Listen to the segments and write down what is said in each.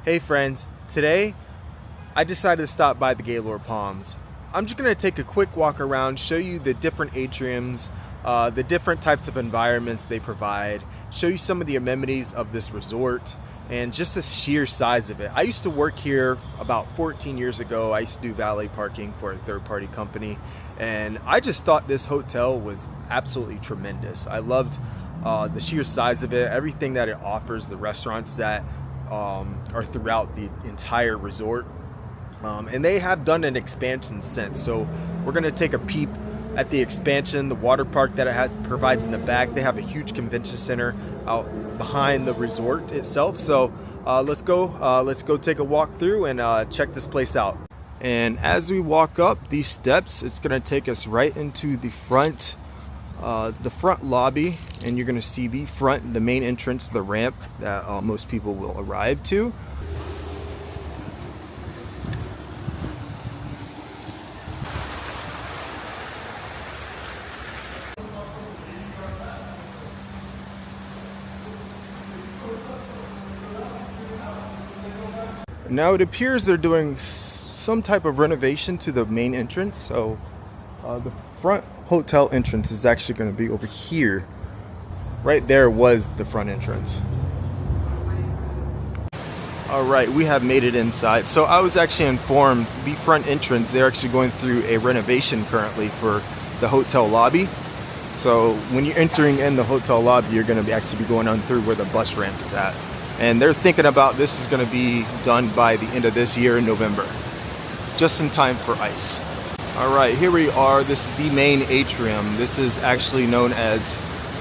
Hey friends, today I decided to stop by the Gaylord Palms. I'm just going to take a quick walk around, show you the different atriums, the different types of environments they provide, show you some of the amenities of this resort, and just the sheer size of it. I used to work here about 14 years ago. I used to do valet parking for a third-party company, and I just thought this hotel was absolutely tremendous. I loved the sheer size of it, everything that it offers, the restaurants that are throughout the entire resort, and they have done an expansion since. So we're going to take a peep at the expansion, the water park that it provides in the back. They have a huge convention center out behind the resort itself. So let's go take a walk through and check this place out. And as we walk up these steps, it's going to take us right into the front lobby, and you're going to see the main entrance, the ramp that most people will arrive to. Now it appears they're doing some type of renovation to the main entrance, so the front hotel entrance is actually going to be over here. Right there was the front entrance. All right, we have made it inside. So I was actually informed the front entrance, they're actually going through a renovation currently for the hotel lobby. So when you're entering in the hotel lobby, you're going to actually be going on through where the bus ramp is at. And they're thinking about this is going to be done by the end of this year in November, just in time for ice. All right, here we are. This is the main atrium. This is actually known as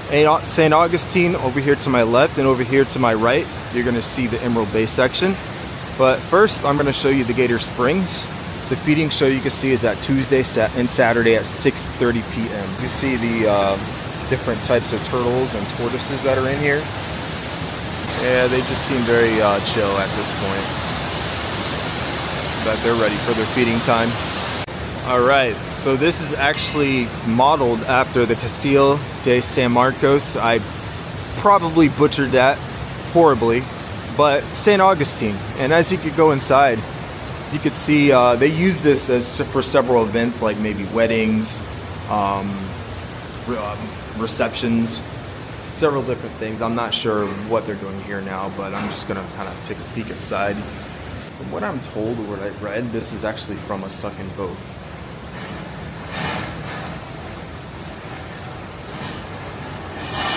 St. Augustine over here to my left, and over here to my right, you're going to see the Emerald Bay section. But first, I'm going to show you the Gator Springs. The feeding show you can see is at Tuesday and Saturday at 6:30 p.m. You see the different types of turtles and tortoises that are in here. Yeah, they just seem very chill at this point. But they're ready for their feeding time. Alright, so this is actually modeled after the Castillo de San Marcos. I probably butchered that horribly, but St. Augustine. And as you could go inside, you could see they use this for several events, like maybe weddings, receptions, several different things. I'm not sure what they're doing here now, but I'm just gonna kind of take a peek inside. From what I'm told or what I read, this is actually from a sucking boat.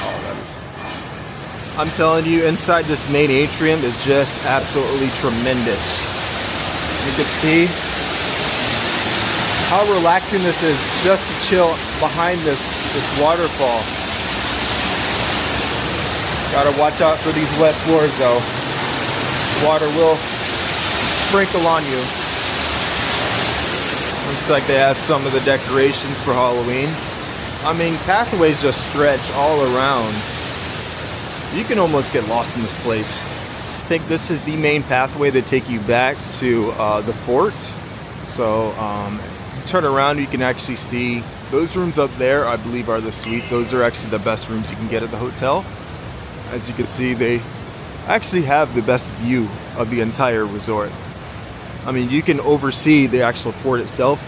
Oh, that is... I'm telling you, inside this main atrium is just absolutely tremendous. You can see how relaxing this is just to chill behind this waterfall. Gotta watch out for these wet floors though. Water will sprinkle on you. Looks like they have some of the decorations for Halloween. I mean, pathways just stretch all around. You can almost get lost in this place. I think this is the main pathway that take you back to the fort. So turn around, you can actually see those rooms up there, I believe, are the suites. Those are actually the best rooms you can get at the hotel. As you can see, they actually have the best view of the entire resort. I mean, you can oversee the actual fort itself.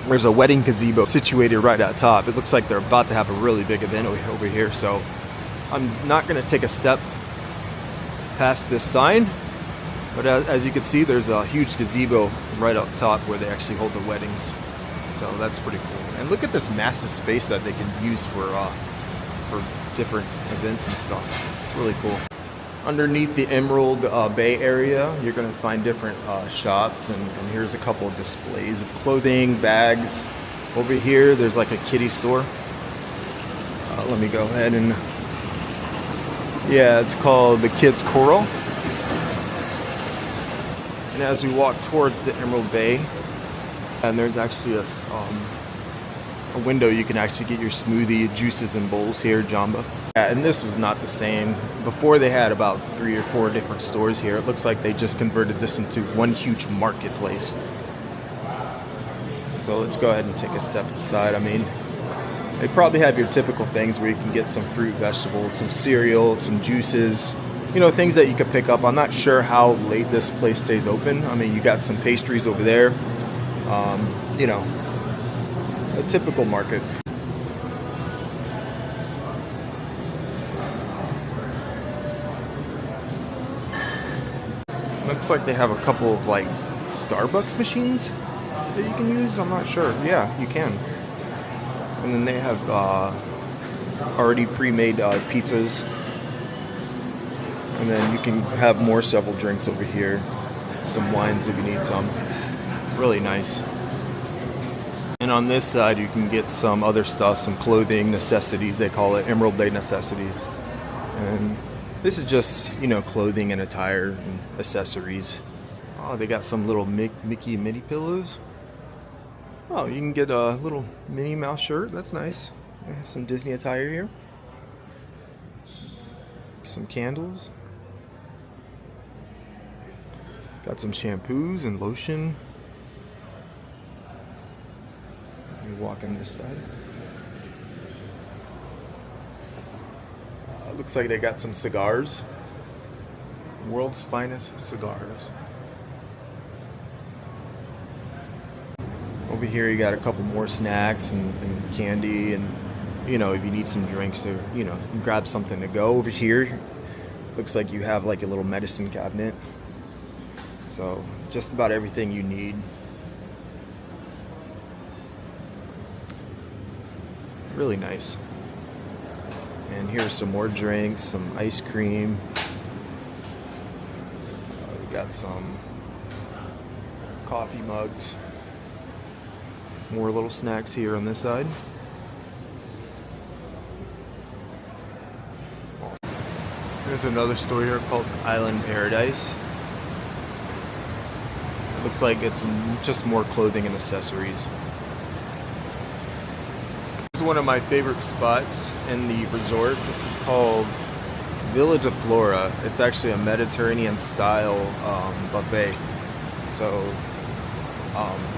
There's a wedding gazebo situated right at top. It looks like they're about to have a really big event over here. So I'm not going to take a step past this sign. But as you can see, there's a huge gazebo right up top where they actually hold the weddings. So that's pretty cool. And look at this massive space that they can use for different events and stuff. It's really cool. Underneath the Emerald Bay area, you're going to find different shops, and here's a couple of displays of clothing, bags. Over here, there's like a kiddie store. Let me go ahead and... Yeah, it's called the Kids Coral. And as we walk towards the Emerald Bay, and there's actually a window you can actually get your smoothie, juices, and bowls here, Jamba. Yeah, and this was not the same. Before they had about 3 or 4 different stores here. It looks like they just converted this into one huge marketplace. So let's go ahead and take a step inside. I mean, they probably have your typical things where you can get some fruit, vegetables, some cereal, some juices, you know, things that you could pick up. I'm not sure how late this place stays open. I mean, you got some pastries over there. You know, a typical market. Looks like they have a couple of like Starbucks machines that you can use. I'm not sure. Yeah, you can. And then they have already pre-made pizzas. And then you can have several drinks over here. Some wines if you need some. Really nice. And on this side you can get some other stuff, some clothing, necessities, they call it, Emerald Day necessities. And this is just, you know, clothing and attire and accessories. Oh, they got some little Mickey and Minnie pillows. Oh, you can get a little Minnie Mouse shirt. That's nice. They have some Disney attire here. Some candles. Got some shampoos and lotion. Let me walk on this side. Looks like they got some cigars. World's finest cigars. Over here you got a couple more snacks and candy, and you know, if you need some drinks or, you know, grab something to go. Over here looks like you have like a little medicine cabinet. So just about everything you need. Really nice. And here's some more drinks, some ice cream. We got some coffee mugs. More little snacks here on this side. There's another store here called Island Paradise. It looks like it's just more clothing and accessories. This is one of my favorite spots in the resort. This is called Villa de Flora. It's actually a Mediterranean style buffet. So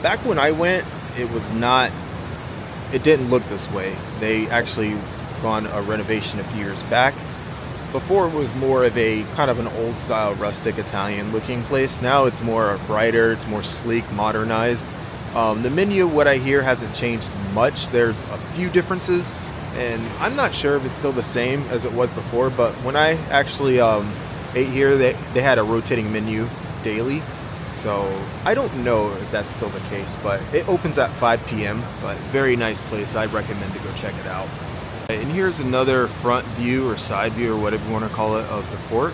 back when I went, it didn't look this way. They actually gone a renovation a few years back. Before it was more of a kind of an old style rustic Italian looking place. Now it's more brighter, it's more sleek, modernized. The menu, what I hear, hasn't changed much. There's a few differences, and I'm not sure if it's still the same as it was before, but when I actually ate here, they had a rotating menu daily. So I don't know if that's still the case, but it opens at 5 p.m. But very nice place. I'd recommend to go check it out. And here's another front view or side view or whatever you want to call it of the fort.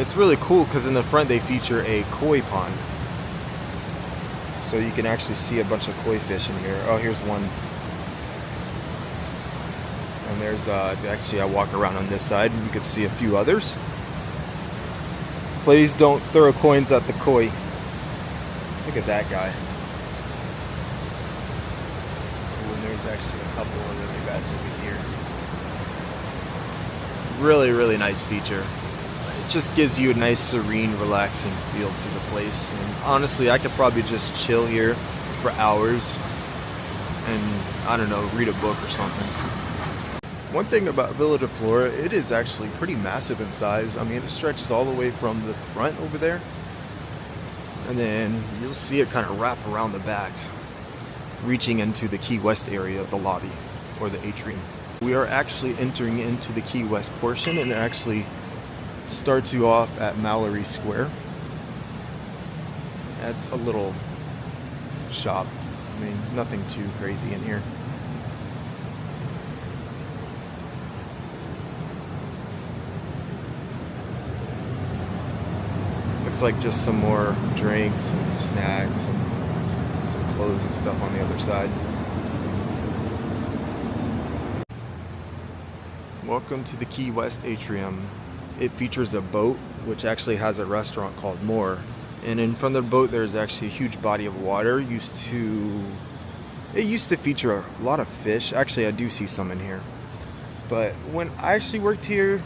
It's really cool because in the front they feature a koi pond. So you can actually see a bunch of koi fish in here. Oh, here's one. And there's, actually I walk around on this side and you can see a few others. Please don't throw coins at the koi. Look at that guy. Oh, and there's actually a couple of lily pads over here. Really, really nice feature. It just gives you a nice, serene, relaxing feel to the place. And honestly, I could probably just chill here for hours and, I don't know, read a book or something. One thing about Villa de Flora, it is actually pretty massive in size. I mean, it stretches all the way from the front over there, and then you'll see it kind of wrap around the back, reaching into the Key West area of the lobby, or the atrium. We are actually entering into the Key West portion, and it actually starts you off at Mallory Square. That's a little shop. I mean, nothing too crazy in here. Looks like just some more drinks and snacks and some clothes and stuff on the other side. Welcome to the Key West Atrium. It features a boat which actually has a restaurant called More. And in front of the boat there's actually a huge body of water. It used to feature a lot of fish. Actually, I do see some in here. But when I actually worked here,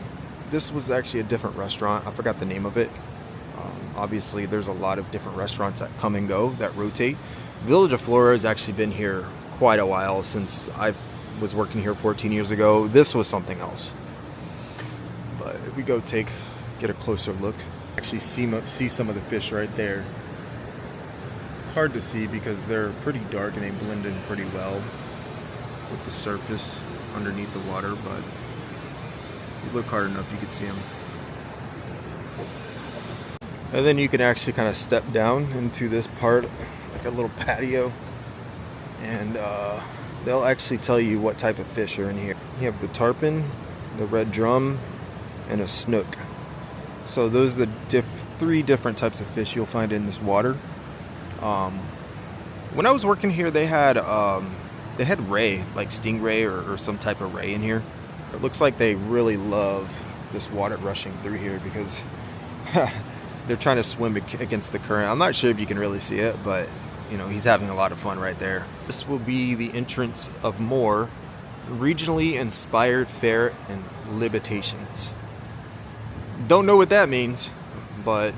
this was actually a different restaurant. I forgot the name of it. Obviously, there's a lot of different restaurants that come and go, that rotate. Villa de Flora has actually been here quite a while. Since I was working here 14 years ago, this was something else. But if we go take get a closer look. Actually see some of the fish right there. It's hard to see because they're pretty dark and they blend in pretty well with the surface underneath the water, but if you look hard enough you can see them. And then you can actually kind of step down into this part, like a little patio, and they'll actually tell you what type of fish are in here. You have the tarpon, the red drum, and a snook. So those are the three different types of fish you'll find in this water. When I was working here, they had ray, like stingray or some type of ray in here. It looks like they really love this water rushing through here because they're trying to swim against the current. I'm not sure if you can really see it, but you know, he's having a lot of fun right there. This will be the entrance of more regionally inspired ferret and libitations. Don't know what that means, but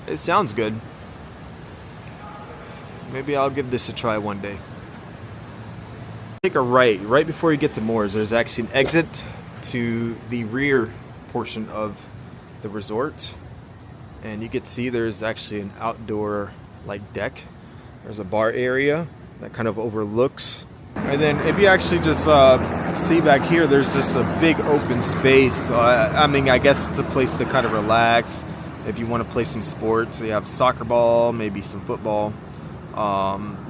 it sounds good. Maybe I'll give this a try one day. Take a right before you get to Moores. There's actually an exit to the rear portion of the resort, and you can see there's actually an outdoor like deck. There's a bar area that kind of overlooks, and then if you actually just see back here, there's just a big open space. I mean, I guess it's a place to kind of relax if you want to play some sports. So you have soccer ball, maybe some football.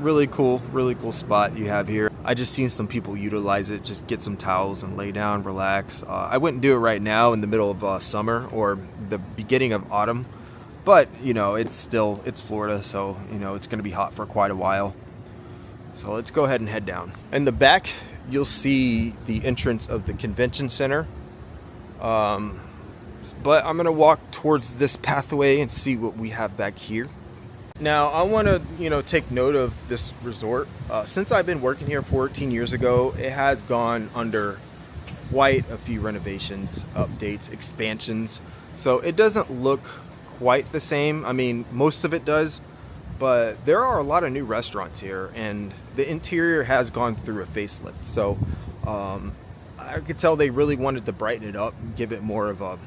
Really cool spot you have here. I just seen some people utilize it, just get some towels and lay down, relax. I wouldn't do it right now in the middle of summer or the beginning of autumn, but you know, it's Florida, so you know it's going to be hot for quite a while. So let's go ahead and head down. In the back, you'll see the entrance of the convention center. But I'm going to walk towards this pathway and see what we have back here. Now, I want to, you know, take note of this resort. Since I've been working here 14 years ago, it has gone under quite a few renovations, updates, expansions. So it doesn't look quite the same. I mean, most of it does, but there are a lot of new restaurants here, and the interior has gone through a facelift. So I could tell they really wanted to brighten it up and give it more of a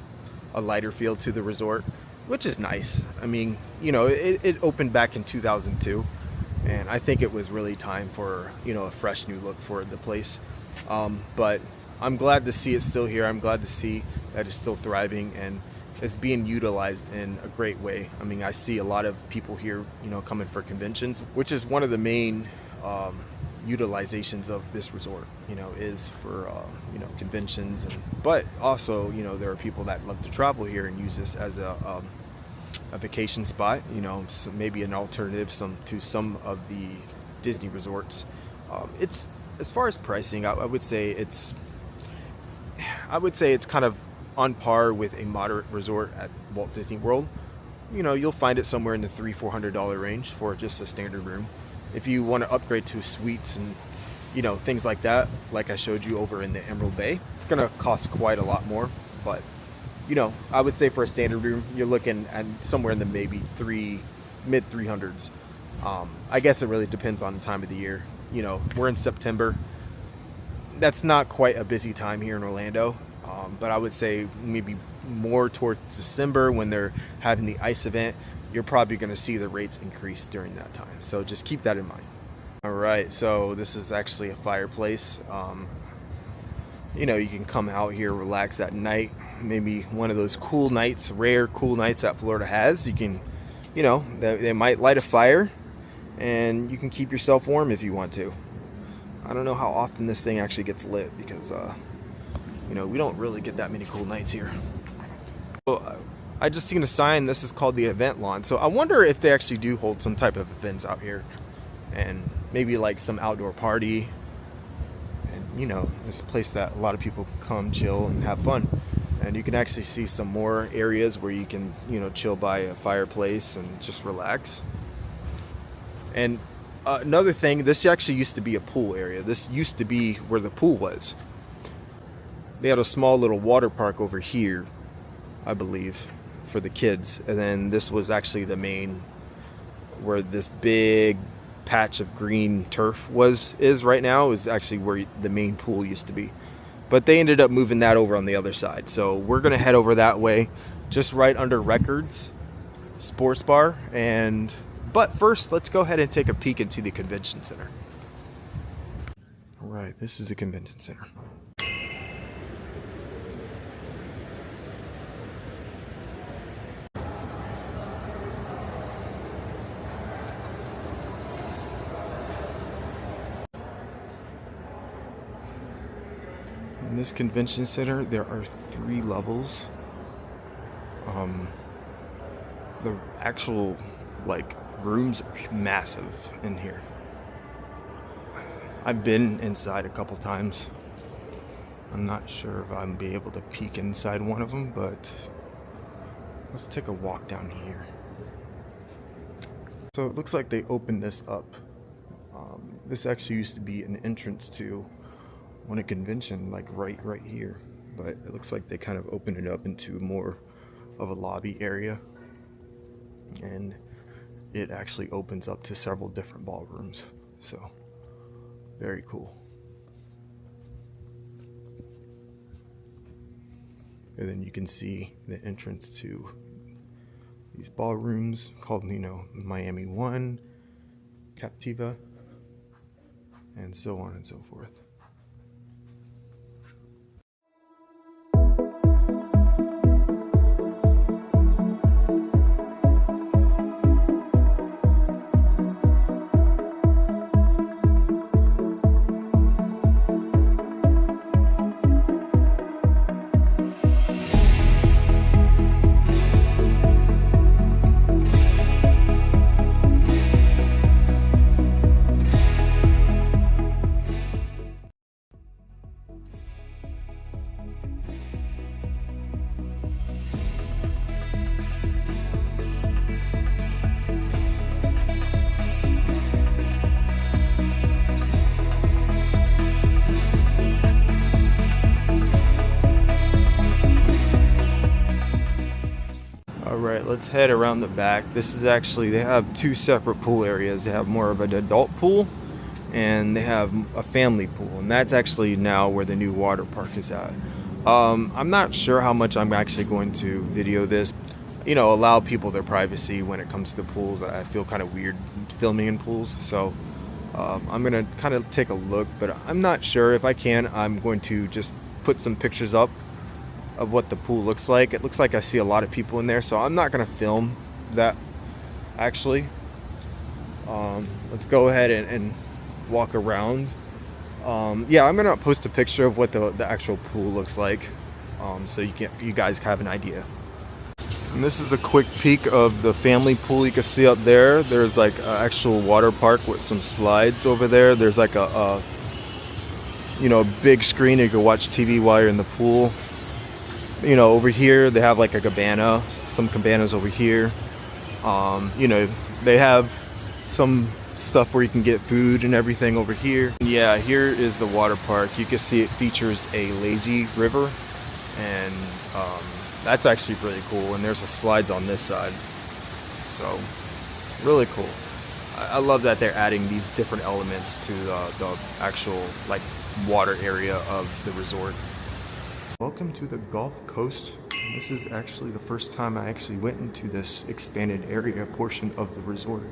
lighter feel to the resort, which is nice. I mean, you know, it opened back in 2002, and I think it was really time for, you know, a fresh new look for the place. But I'm glad to see it still here. I'm glad to see that it's still thriving and it's being utilized in a great way. I mean, I see a lot of people here, you know, coming for conventions, which is one of the main utilizations of this resort, you know, is for you know, conventions, but also, you know, there are people that love to travel here and use this as a vacation spot, you know, so maybe an alternative to some of the Disney resorts. It's, as far as pricing, I would say it's kind of on par with a moderate resort at Walt Disney World. You know, you'll find it somewhere in the $300-400 range for just a standard room. If you want to upgrade to suites and, you know, things like that, like I showed you over in the Emerald Bay, it's going to cost quite a lot more. But, you know, I would say for a standard room, you're looking at somewhere in the maybe mid 300s. I guess it really depends on the time of the year. You know, we're in September. That's not quite a busy time here in Orlando. But I would say maybe more towards December, when they're having the ice event, you're probably going to see the rates increase during that time. So just keep that in mind. All right, so this is actually a fireplace. You know, you can come out here, relax at night. Maybe one of those cool nights, rare cool nights that Florida has. You can, you know, they might light a fire and you can keep yourself warm if you want to. I don't know how often this thing actually gets lit because, you know, we don't really get that many cool nights here. So, I just seen a sign. This is called the event lawn. So I wonder if they actually do hold some type of events out here, and maybe like some outdoor party. And you know, it's a place that a lot of people come chill and have fun. And you can actually see some more areas where you can, you know, chill by a fireplace and just relax. And another thing, this actually used to be a pool area. This used to be where the pool was. They had a small little water park over here, I believe, for the kids, and then this was actually the main, where this big patch of green turf is right now, is actually where the main pool used to be. But they ended up moving that over on the other side, so we're gonna head over that way just right under Records Sports Bar. But first, let's go ahead and take a peek into the convention center. All right, this is the convention center. In this convention center, there are 3 levels. The actual rooms are massive in here. I've been inside a couple times. I'm not sure if I'll be able to peek inside one of them, but let's take a walk down here. So it looks like they opened this up. This actually used to be an entrance to one convention, right here, but it looks like they kind of opened it up into more of a lobby area, and it actually opens up to several different ballrooms. So very cool. And then you can see the entrance to these ballrooms called, Miami 1, Captiva, and so on and so forth. Alright, let's head around the back. This is actually, they have 2 separate pool areas. They have more of an adult pool, and they have a family pool, and that's actually now where the new water park is at. I'm not sure how much I'm actually going to video this. Allow people their privacy when it comes to pools. I feel kind of weird filming in pools, so I'm gonna kind of take a look, but I'm not sure. If I can, I'm going to just put some pictures up of what the pool looks like. It looks like I see a lot of people in there, so I'm not gonna film that actually. Let's go ahead and walk around. Yeah, I'm gonna post a picture of what the actual pool looks like, so you guys have an idea. And this is a quick peek of the family pool. You can see up there, there's an actual water park with some slides over there. There's a big screen you can watch TV while you're in the pool. Over here they have a cabana, some cabanas over here. They have some stuff where you can get food and everything over here. Yeah, here is the water park. You can see it features a lazy river, and that's actually really cool. And there's slides on this side, so really cool. I love that they're adding these different elements to the actual water area of the resort. Welcome to the Gulf Coast. This is actually the first time I actually went into this expanded area portion of the resort.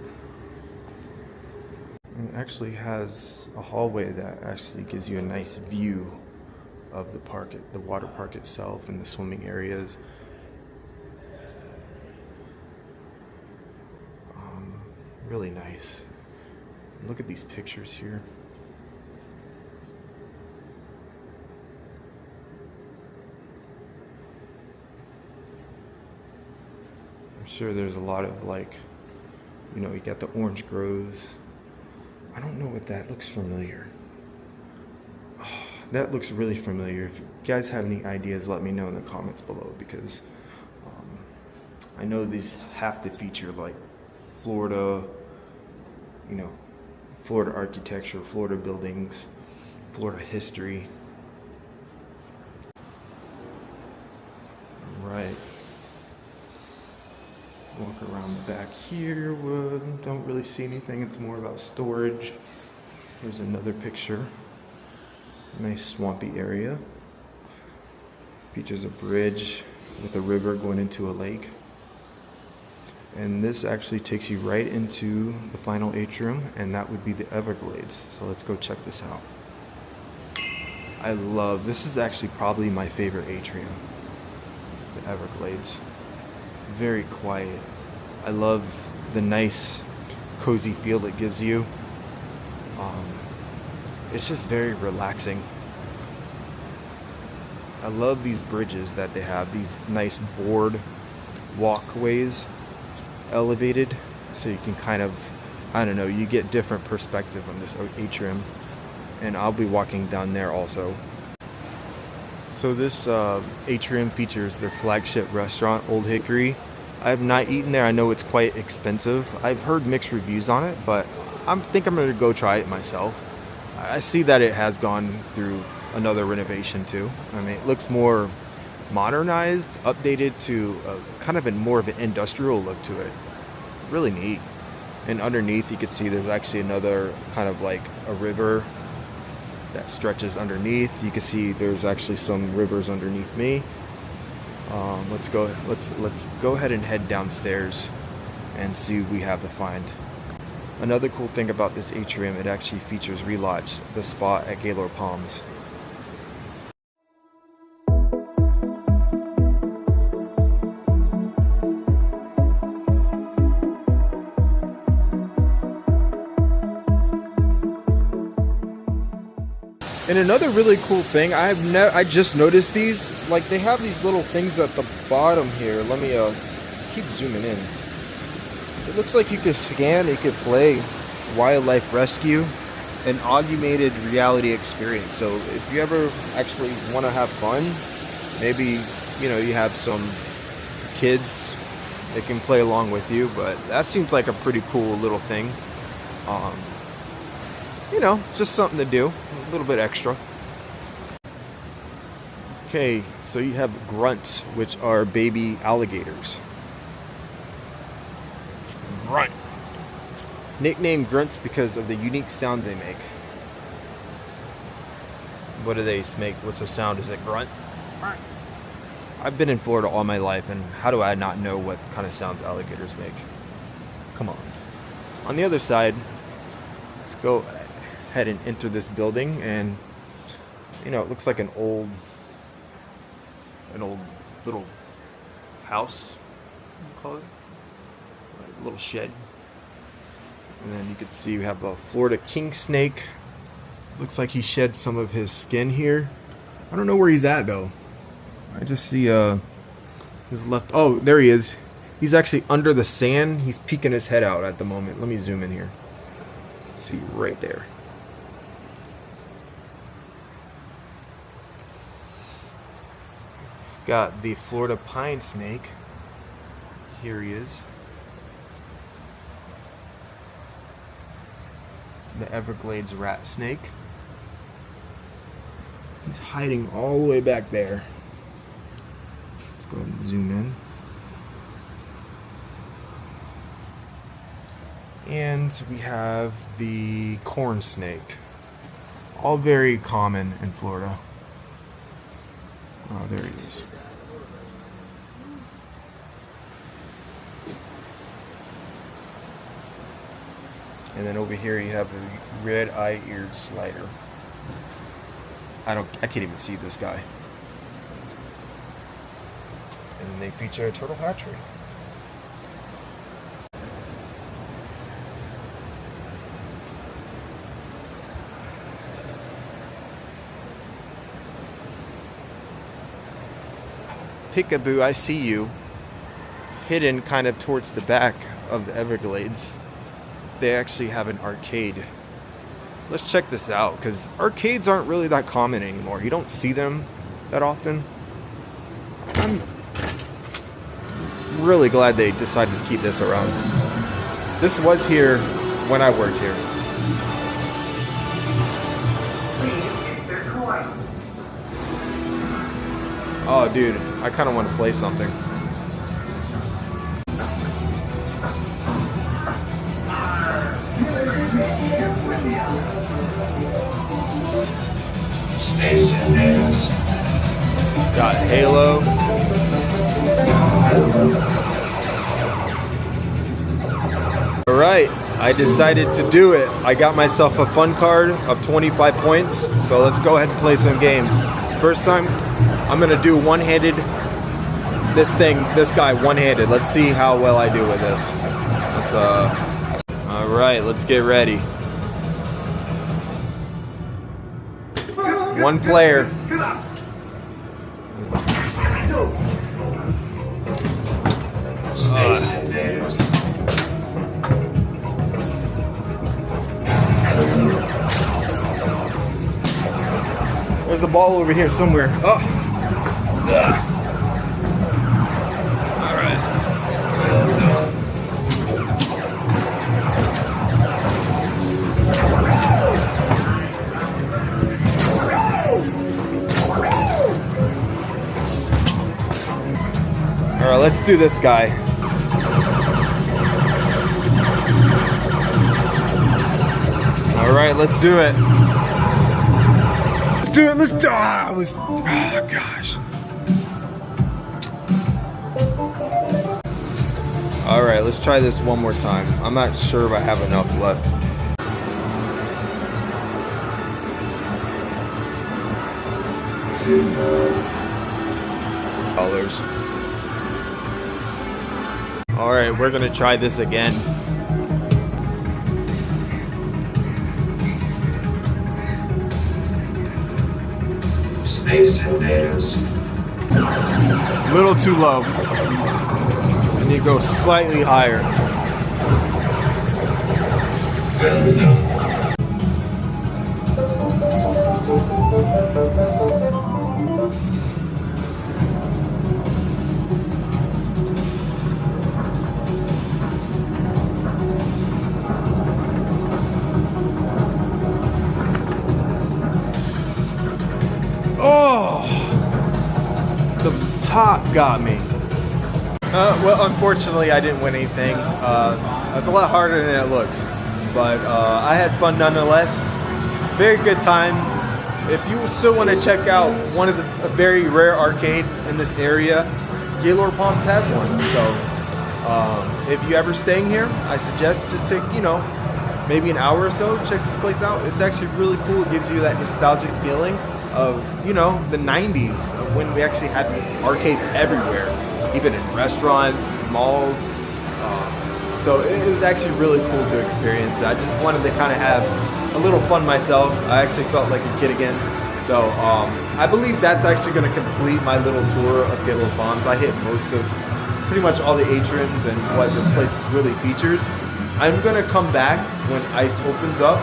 And it actually has a hallway that actually gives you a nice view of the park, the water park itself, and the swimming areas. Really nice. Look at these pictures here. I'm sure there's a lot of you got the orange groves. I don't know what that looks familiar. Oh, that looks really familiar. If you guys have any ideas, let me know in the comments below, because I know these have to feature Florida, Florida architecture, Florida buildings, Florida history. Right. Walk around the back here. Don't really see anything. It's more about storage. Here's another picture. Nice swampy area. Features a bridge with a river going into a lake. And this actually takes you right into the final atrium, and that would be the Everglades. So let's go check this out. I love, this is actually probably my favorite atrium, the Everglades. Very quiet. I love the nice, cozy feel it gives you. It's just very relaxing. I love these bridges that they have, these nice board walkways, elevated, so you can kind of, I don't know, you get different perspective on this atrium. And I'll be walking down there also. So this atrium features their flagship restaurant, Old Hickory. I have not eaten there. I know it's quite expensive. I've heard mixed reviews on it, but I think I'm going to go try it myself. I see that it has gone through another renovation too. I mean, it looks more modernized, updated to kind of more of an industrial look to it. Really neat. And underneath you can see there's actually another kind of like a river that stretches underneath. You can see there's actually some rivers underneath me. Let's go ahead and head downstairs and see what we have to find. Another cool thing about this atrium, it actually features Relodge, the spa at Gaylord Palms. And another really cool thing, I just noticed these, like they have these little things at the bottom here. Let me keep zooming in. It looks like you could scan, you could play wildlife rescue, an augmented reality experience. So if you ever actually want to have fun, maybe, you know, you have some kids that can play along with you, but that seems like a pretty cool little thing. You know, just something to do, a little bit extra. Okay, so you have grunts, which are baby alligators. Grunt. Nicknamed grunts because of the unique sounds they make. What do they make? What's the sound? Is it grunt? I've been in Florida all my life, and how do I not know what kind of sounds alligators make? Come on. On the other side, let's go ahead and enter this building, and you know, it looks like an old little house, we'll call it, like a little shed. And then you can see you have a Florida king snake. Looks like he shed some of his skin here. I don't know where he's at though. I just see his left. Oh, there he is. He's actually under the sand. He's peeking his head out at the moment. Let me zoom in here. See right there. Got the Florida pine snake. Here he is. The Everglades rat snake. He's hiding all the way back there. Let's go ahead and zoom in. And we have the corn snake. All very common in Florida. Oh, there he is. And then over here you have the red-eye-eared slider. I can't even see this guy. And they feature a turtle hatchery. Peekaboo, I see you. Hidden kind of towards the back of the Everglades. They actually have an arcade. Let's check this out, because arcades aren't really that common anymore. You don't see them that often. I'm really glad they decided to keep this around. This was here when I worked here. Oh, dude, I kind of want to play something. Space Index. Got Halo. Alright, I decided to do it. I got myself a fun card of 25 points, so let's go ahead and play some games. First time, I'm gonna do one-handed, this guy one-handed. Let's see how well I do with this. Alright, let's get ready. One player. There's a ball over here somewhere. Oh. Alright. Alright, let's do this guy. Alright, let's do it. Let's do it, let's do it. Oh gosh. Alright, let's try this one more time. I'm not sure if I have enough left. Colors. Alright, we're gonna try this again. Space Invaders. A little too low. I need to go slightly higher. Oh, the top got me. Well, unfortunately, I didn't win anything. It's a lot harder than it looks, but I had fun nonetheless. Very good time. If you still want to check out one of a very rare arcade in this area, Gaylord Palms has one. So if you ever staying here, I suggest just take, maybe an hour or so, check this place out. It's actually really cool. It gives you that nostalgic feeling of, the 90s, when we actually had arcades everywhere, even in restaurants, malls. So it was actually really cool to experience. I just wanted to kind of have a little fun myself. I actually felt like a kid again. So I believe that's actually going to complete my little tour of Gaylord Palms. I hit most of pretty much all the atriums and what this place really features. I'm going to come back when ICE opens up.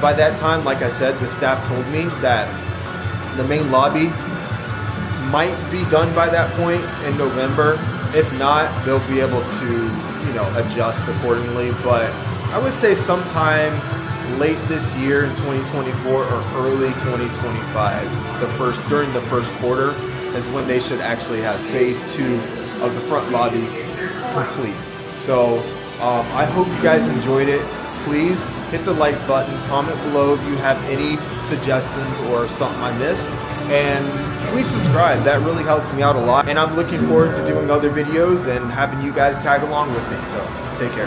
By that time, like I said, the staff told me that the main lobby might be done by that point in November. If not, they'll be able to, adjust accordingly. But I would say sometime late this year in 2024 or early 2025, during the first quarter is when they should actually have phase 2 of the front lobby complete. So I hope you guys enjoyed it. Please hit the like button, comment below if you have any suggestions or something I missed, and please subscribe. That really helps me out a lot, and I'm looking forward to doing other videos and having you guys tag along with me. So take care.